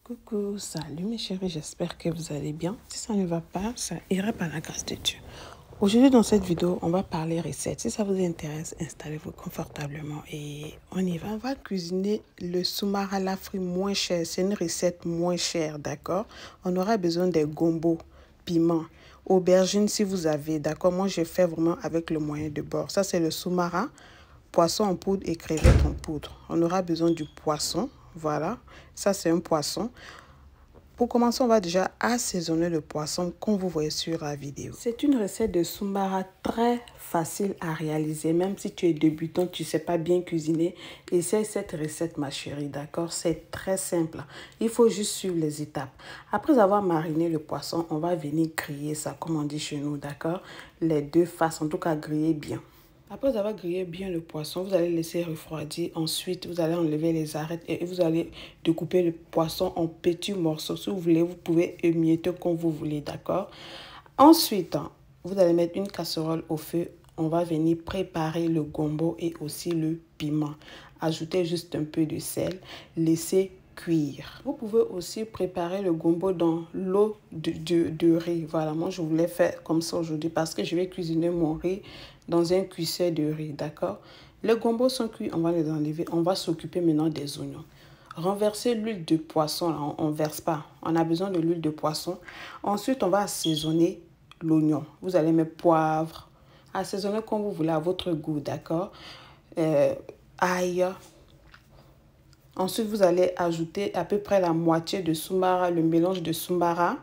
Coucou, salut mes chéris, j'espère que vous allez bien. Si ça ne va pas, ça ira par la grâce de Dieu. Aujourd'hui dans cette vidéo, on va parler recettes. Si ça vous intéresse, installez-vous confortablement et on y va. On va cuisiner le soumara à la frite moins cher. C'est une recette moins chère, d'accord? On aura besoin des gombo, piment, aubergine si vous avez, d'accord? Moi, je fais vraiment avec le moyen de bord. Ça, c'est le soumara, poisson en poudre et crevettes en poudre. On aura besoin du poisson. Voilà, ça c'est un poisson. Pour commencer, on va déjà assaisonner le poisson comme vous voyez sur la vidéo. C'est une recette de soumara très facile à réaliser. Même si tu es débutant, tu ne sais pas bien cuisiner, essaye cette recette ma chérie, d'accord? C'est très simple. Il faut juste suivre les étapes. Après avoir mariné le poisson, on va venir griller ça, comme on dit chez nous, d'accord? Les deux faces, en tout cas griller bien. Après avoir grillé bien le poisson, vous allez laisser refroidir. Ensuite, vous allez enlever les arêtes et vous allez découper le poisson en petits morceaux. Si vous voulez, vous pouvez émietter comme vous voulez, d'accord? Ensuite, vous allez mettre une casserole au feu. On va venir préparer le gombo et aussi le piment. Ajoutez juste un peu de sel. Laissez cuire. Vous pouvez aussi préparer le gombo dans l'eau de riz. Voilà, moi je voulais faire comme ça aujourd'hui parce que je vais cuisiner mon riz dans un cuisseur de riz, d'accord? Les gombos sont cuits, on va les enlever. On va s'occuper maintenant des oignons. Renverser l'huile de poisson, là, on ne verse pas. On a besoin de l'huile de poisson. Ensuite, on va assaisonner l'oignon. Vous allez mettre poivre. Assaisonner comme vous voulez à votre goût, d'accord? Ail. Ensuite, vous allez ajouter à peu près la moitié de soumara, le mélange de soumara,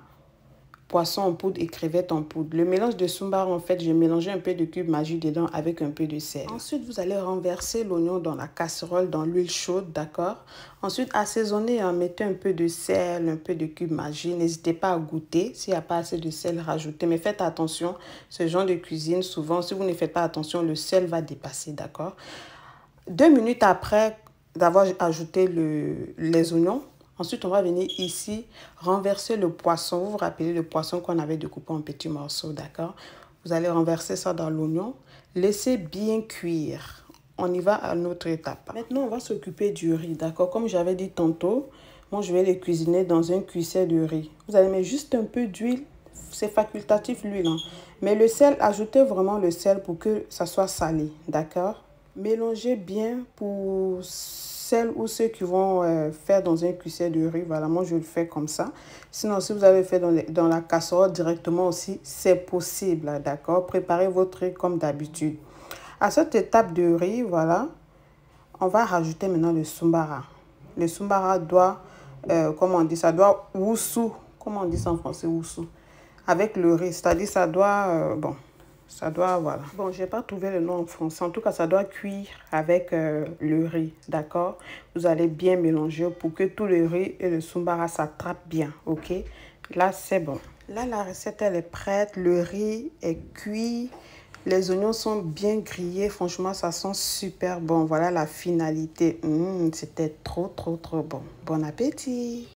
poisson en poudre et crevettes en poudre. Le mélange de soumara, en fait, j'ai mélangé un peu de cube Maggi dedans avec un peu de sel. Ensuite, vous allez renverser l'oignon dans la casserole, dans l'huile chaude, d'accord? Ensuite, assaisonnez, mettez un peu de sel, un peu de cube Maggi. N'hésitez pas à goûter. S'il n'y a pas assez de sel, rajoutez. Mais faites attention, ce genre de cuisine, souvent, si vous ne faites pas attention, le sel va dépasser, d'accord? 2 minutes après d'avoir ajouté les oignons, ensuite on va venir ici renverser le poisson. Vous vous rappelez le poisson qu'on avait découpé en petits morceaux, d'accord? Vous allez renverser ça dans l'oignon, laissez bien cuire. On y va à notre étape. Maintenant on va s'occuper du riz, d'accord? Comme j'avais dit tantôt, moi je vais les cuisiner dans un cuisseur de riz. Vous allez mettre juste un peu d'huile, c'est facultatif l'huile, hein? Mais le sel, ajoutez vraiment le sel pour que ça soit salé, d'accord? Mélangez bien pour celles ou ceux qui vont faire dans un cuisseur de riz. Voilà, moi je le fais comme ça. Sinon, si vous avez fait dans la casserole directement aussi, c'est possible, d'accord? Préparez votre riz comme d'habitude. À cette étape de riz, voilà, on va rajouter maintenant le soumara. Le soumara doit, comment on dit, ça doit woussou. Comment on dit ça en français, woussou? Avec le riz, c'est-à-dire ça doit, bon... Ça doit, voilà. Bon, je n'ai pas trouvé le nom en français. En tout cas, ça doit cuire avec le riz, d'accord? Vous allez bien mélanger pour que tout le riz et le soumara s'attrapent bien, ok? Là, c'est bon. Là, la recette, elle est prête. Le riz est cuit. Les oignons sont bien grillés. Franchement, ça sent super bon. Voilà la finalité. C'était trop, trop, trop bon. Bon appétit!